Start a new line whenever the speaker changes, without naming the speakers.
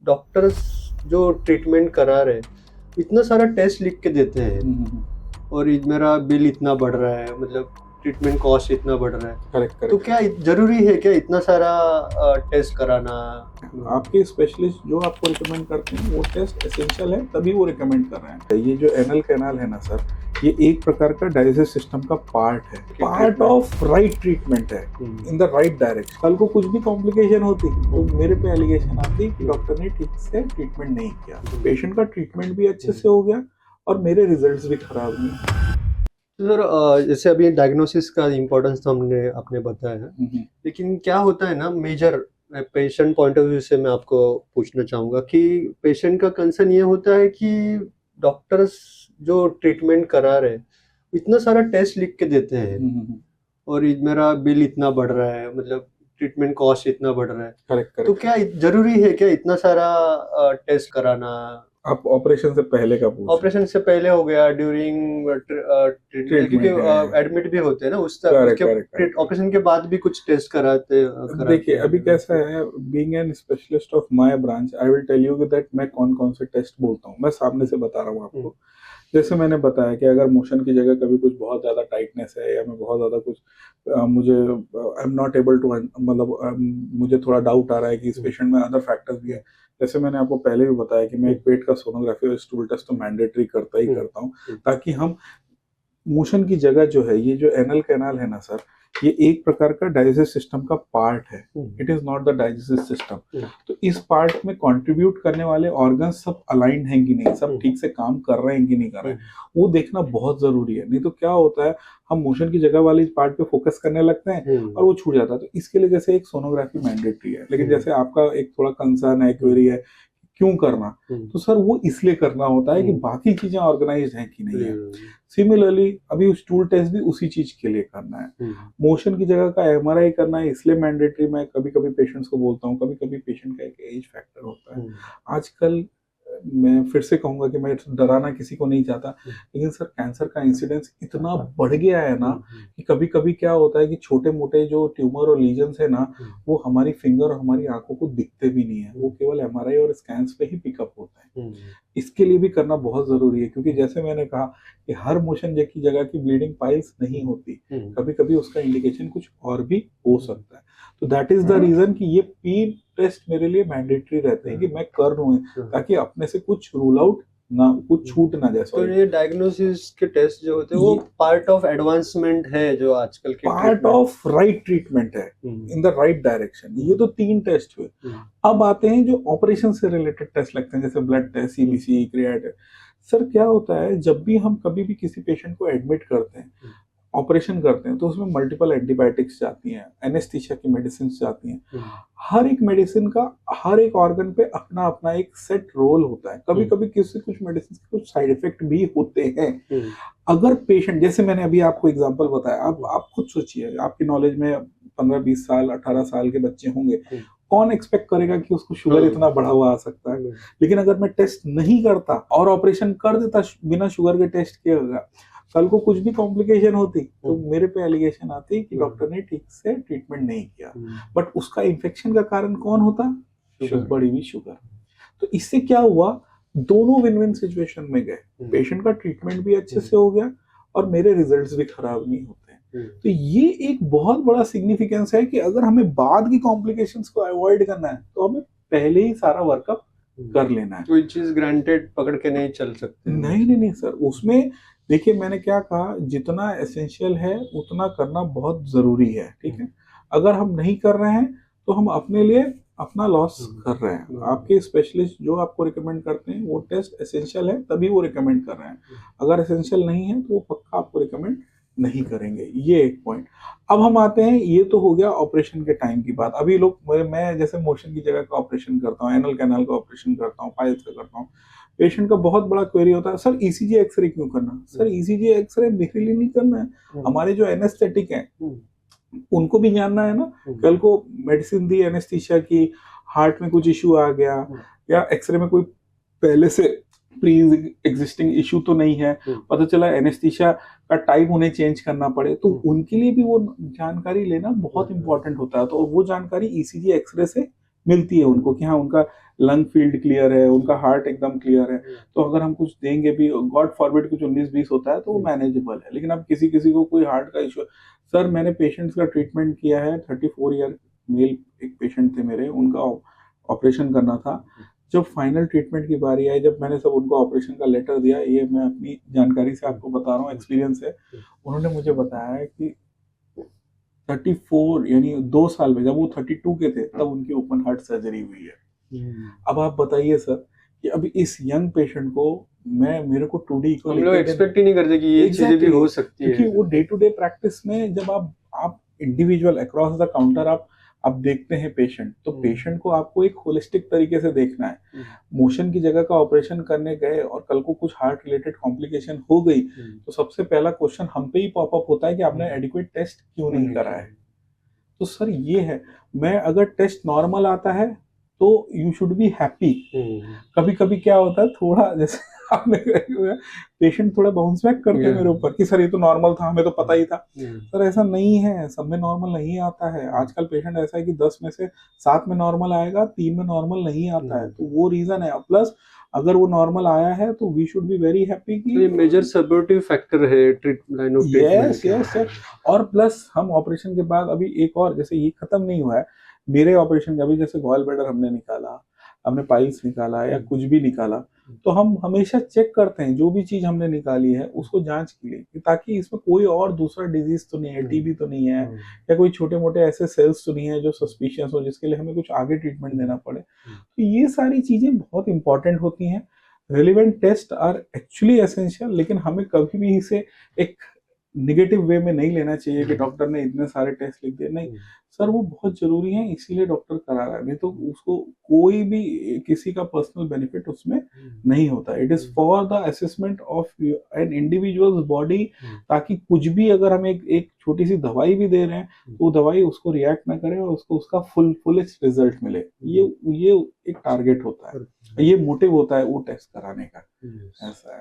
Doctors जो treatment करा रहे इतना सारा टेस्ट लिख के देते हैं और मेरा बिल इतना बढ़ रहा है, मतलब ट्रीटमेंट कॉस्ट इतना बढ़ रहा है।
करेक्ट
तो
करेक्ट।
क्या जरूरी है क्या इतना सारा टेस्ट कराना?
आपके स्पेशलिस्ट जो आपको रिकमेंड करते हैं वो टेस्ट एसेंशियल है, तभी वो रिकमेंड कर रहे हैं। ये जो एनल कैनाल है ना सर, ये एक प्रकार का डाइजेस्टिव सिस्टम का पार्ट है, पार्ट ऑफ राइट ट्रीटमेंट है, इन द राइट डायरेक्शन। कल को कुछ भी कॉम्प्लिकेशन होती तो मेरे पे एलिगेशन आती कि डॉक्टर ने ठीक से ट्रीटमेंट नहीं किया। पेशेंट का ट्रीटमेंट भी अच्छे से हो गया और मेरे रिजल्ट्स भी खराब नहीं।
तो सर जैसे अभी डायग्नोसिस का इम्पोर्टेंस तो आपने बताया है, लेकिन क्या होता है ना major patient point of view से मैं आपको पूछना चाहूँगा कि पेशेंट का कंसर्न ये होता है कि डॉक्टर्स जो ट्रीटमेंट करा रहे इतना सारा टेस्ट लिख के देते हैं और मेरा बिल इतना बढ़ रहा है, मतलब ट्रीटमेंट कॉस्ट इतना बढ़ रहा है।
करेक्ट
तो
करेक्ट।
क्या जरूरी है क्या इतना सारा टेस्ट कराना?
आप ऑपरेशन से पहले का पूछ रहे हैं?
ऑपरेशन से पहले हो गया, ड्यूरिंग ट्रीटमेंट, क्योंकि
ट्रीटमेंट है।
एडमिट भी होते हैं ना
करेक्ट
उसके
करेक्ट करेक्ट।
ऑपरेशन के बाद भी कुछ टेस्ट कराते
देखिए
हैं।
अभी कैसा है, being an specialist of my branch, I will tell you that मैं कौन कौन से टेस्ट बोलता हूँ, मैं सामने से बता रहा हूँ आपको। जैसे मैंने बताया कि अगर मोशन की जगह कभी कुछ बहुत ज्यादा टाइटनेस है या मैं बहुत ज्यादा कुछ मुझे I am not able to, मतलब मुझे थोड़ा डाउट आ रहा है कि इस पेशेंट में अदर फैक्टर्स भी है। जैसे मैंने आपको पहले भी बताया कि मैं एक पेट का सोनोग्राफी और स्टूल टेस्ट तो मैंडेटरी करता ही करता हूँ, ताकि हम मोशन की जगह जो है, ये जो एनल कैनाल है ना सर, ये एक प्रकार का डाइजेस्टिव सिस्टम का पार्ट है, it is not the digestive system. तो इस पार्ट में कंट्रीब्यूट करने वाले ऑर्गन सब अलाइंड हैं कि नहीं, सब ठीक से काम कर रहे हैं कि नहीं कर रहे हैं, वो देखना बहुत जरूरी है। नहीं तो क्या होता है, हम मोशन की जगह वाली पार्ट पे फोकस करने लगते हैं और वो छूट जाता है। तो इसके लिए जैसे एक सोनोग्राफी मैंडेटरी है, लेकिन जैसे आपका एक थोड़ा कंसर्न है, क्वेरी है क्यों करना, तो सर वो इसलिए करना होता है कि बाकी चीजें ऑर्गेनाइज हैं कि नहीं है। सिमिलरली अभी स्टूल टेस्ट भी उसी चीज के लिए करना है। मोशन की जगह का एमआरआई करना है, इसलिए मैंडेटरी मैं कभी कभी पेशेंट्स को बोलता हूँ। कभी कभी पेशेंट का एक एज फैक्टर होता है। आजकल मैं फिर से कहूंगा कि मैं डराना किसी को नहीं चाहता, लेकिन सर कैंसर का इंसिडेंस इतना बढ़ गया है ना कि कभी कभी क्या होता है कि छोटे मोटे जो ट्यूमर और लीजन्स है ना, वो हमारी फिंगर और हमारी आंखों को दिखते भी नहीं है, वो केवल एमआरआई और स्कैन्स पे ही पिकअप होता है। इसके लिए भी करना बहुत जरूरी है, क्योंकि जैसे मैंने कहा कि हर मोशन की जगह की ब्लीडिंग पाइल्स नहीं होती, कभी कभी उसका इंडिकेशन कुछ और भी हो सकता है। तो दैट इज द रीजन कि ये 3 टेस्ट मेरे लिए मैंडेटरी रहते हैं कि मैं कर लूँ, ताकि अपने से कुछ रूल आउट ना, कुछ छूट ना जाए।
तो ये डायग्नोसिस के टेस्ट जो होते हैं वो पार्ट ऑफ एडवांसमेंट है, जो आजकल के
पार्ट ऑफ राइट ट्रीटमेंट है, इन द राइट डायरेक्शन। ये तो 3 टेस्ट हुए। अब आते हैं जो ऑपरेशन से रिलेटेड टेस्ट लगते हैं, जैसे blood test, CBC, creatinine. Sir क्या होता है, जब भी हम कभी भी किसी पेशेंट को एडमिट करते हैं, ऑपरेशन करते हैं, तो उसमें मल्टीपल एंटीबायोटिक्स जाती हैं, एनेस्थीसिया की मेडिसिन जाती हैं। हर एक मेडिसिन का हर एक ऑर्गन पे अपना अपना एक सेट रोल होता है। कभी कभी किसी कुछ मेडिसिन के कुछ साइड इफेक्ट भी होते हैं। अगर पेशेंट, जैसे मैंने अभी आपको एग्जांपल बताया, आप खुद सोचिए, आपकी नॉलेज में 15-20 साल 18 साल के बच्चे होंगे, कौन एक्सपेक्ट करेगा कि उसको शुगर इतना बढ़ा हुआ आ सकता है। लेकिन अगर मैं टेस्ट नहीं करता और ऑपरेशन कर देता बिना शुगर के टेस्ट किए होगा, कल को कुछ भी कॉम्प्लिकेशन होती तो मेरे पे एलिगेशन आती कि डॉक्टर ने ठीक से ट्रीटमेंट नहीं किया। बट उसका इन्फेक्शन का कारण कौन होता? बढ़ी हुई शुगर। तो इससे क्या हुआ, दोनों विन विन सिचुएशन में गए, पेशेंट का ट्रीटमेंट भी अच्छे से हो गया और मेरे रिजल्ट्स भी खराब नहीं होते। तो ये एक बहुत बड़ा सिग्निफिकेंस है कि अगर हमें बाद की कॉम्प्लिकेशंस को अवॉइड करना है तो हमें पहले ही सारा वर्कअप कर लेना है।
कोई चीज ग्रांटेड पकड़ के नहीं चल सकते।
नहीं सर, उसमें देखिए मैंने क्या कहा, जितना एसेंशियल है उतना करना बहुत जरूरी है, ठीक है। अगर हम नहीं कर रहे हैं तो हम अपने लिए अपना लॉस कर रहे हैं। आपके स्पेशलिस्ट जो आपको रिकमेंड करते हैं वो टेस्ट एसेंशियल है, तभी वो रिकमेंड कर रहे हैं। अगर एसेंशियल नहीं है तो वो पक्का आपको रिकमेंड नहीं करेंगे। ये एक पॉइंट। अब हम आते हैं, ये तो हो गया ऑपरेशन के टाइम की बात। अभी लोग, मैं जैसे मोशन की जगह का ऑपरेशन करता हूँ, एनल कैनाल का ऑपरेशन करता हूँ, पाइल्स का करता हूँ, पेशेंट का बहुत बड़ा क्वेरी होता है, सर ईसीजी एक्सरे क्यों करना? सर ईसीजी एक्सरे मेरे लिए नहीं करना है, हमारे जो एनेस्थेटिक हैं उनको भी जानना है ना। कल को मेडिसिन दी एनेस्थीसिया की, हार्ट में कुछ इश्यू आ गया या एक्सरे में कोई पहले से प्री एग्जिस्टिंग इश्यू तो नहीं है, पता चला एनेस्थीसिया का टाइप उन्हें चेंज करना पड़े, तो उनके लिए भी वो जानकारी लेना बहुत इंपॉर्टेंट होता है। तो वो जानकारी ईसीजी एक्सरे से मिलती है उनको कि हाँ उनका लंग फील्ड क्लियर है, उनका हार्ट एकदम क्लियर है, तो अगर हम कुछ देंगे भी, गॉड फॉरबिड कुछ 19-20 होता है तो वो मैनेजेबल है। लेकिन अब किसी किसी को कोई हार्ट का इशू, सर मैंने पेशेंट्स का ट्रीटमेंट किया है, 34 ईयर मेल एक पेशेंट थे मेरे, उनका ऑपरेशन करना था। जब फाइनल ट्रीटमेंट की बारी आई, जब मैंने सब उनको ऑपरेशन का लेटर दिया, ये मैं अपनी जानकारी से आपको बता रहा हूँ, एक्सपीरियंस है, उन्होंने मुझे बताया है कि 34 यानी 2 साल में, जब वो 32 के थे तब उनकी ओपन हार्ट सर्जरी हुई है। अब आप बताइए सर कि अभी इस यंग पेशेंट को मेरे को 2D को
हम लोग एक्सपेक्ट ही नहीं करते कि ये चीजें भी हो सकती है,
क्योंकि वो डे टू डे प्रैक्टिस में जब आप इंडिविजुअल अक्रॉस द काउंटर आप देखते हैं पेशेंट, तो पेशेंट को आपको एक होलिस्टिक तरीके से देखना है। मोशन की जगह का ऑपरेशन करने गए और कल को कुछ हार्ट रिलेटेड कॉम्प्लिकेशन हो गई, तो सबसे पहला क्वेश्चन हम पे ही पॉपअप होता है कि आपने एडिक्वेट टेस्ट क्यों नहीं करा है। तो सर ये है, मैं अगर टेस्ट नॉर्मल आता है तो यू शुड बी हैप्पी। कभी कभी क्या होता है, थोड़ा जैसे आपने पेशेंट थोड़ा बाउंस बैक करते हैं मेरे ऊपर कि सर ये तो नॉर्मल था, हमें तो पता ही था। सर ऐसा नहीं है, सब में नॉर्मल नहीं आता है। आजकल पेशेंट ऐसा है कि 10 में से 7 में नॉर्मल आएगा, 3 में नॉर्मल नहीं आता है, तो वो रीजन है। प्लस अगर वो नॉर्मल आया है तो we should be very happy कि
ये मेजर सपोर्टिव फैक्टर है लाइन ऑफ ट्रीटमेंट।
यस। और प्लस हम ऑपरेशन के बाद अभी एक और, जैसे ये खत्म नहीं हुआ है मेरे ऑपरेशन का भी, जैसे गॉल ब्लैडर हमने निकाला, हमने पाइल्स निकाला या कुछ भी निकाला, तो हम हमेशा चेक करते हैं जो भी चीज हमने निकाली है उसको जांच के लिए, ताकि इसमें कोई और दूसरा डिजीज तो नहीं है, टीबी तो नहीं है, या कोई छोटे मोटे ऐसे सेल्स तो नहीं है जो सस्पिशियस हो, जिसके लिए हमें कुछ आगे ट्रीटमेंट देना पड़े। तो ये सारी चीजें बहुत इंपॉर्टेंट होती हैं। Relevant test are actually essential, लेकिन हमें कभी भी इसे एक निगेटिव वे में नहीं लेना चाहिए कि डॉक्टर ने इतने सारे टेस्ट लिख दिए। नहीं सर, वो बहुत जरूरी है, इसीलिए डॉक्टर करा रहा है, नहीं तो उसको कोई भी किसी का पर्सनल बेनिफिट उसमें नहीं होता। It is for the assessment of an individual's body, ताकि कुछ भी अगर हम एक छोटी सी दवाई भी दे रहे हैं तो वो दवाई उसको रिएक्ट ना करे और उसको उसका फुलेस्ट रिजल्ट मिले। ये एक टारगेट होता है, ये मोटिव होता है वो टेस्ट कराने का। ऐसा है।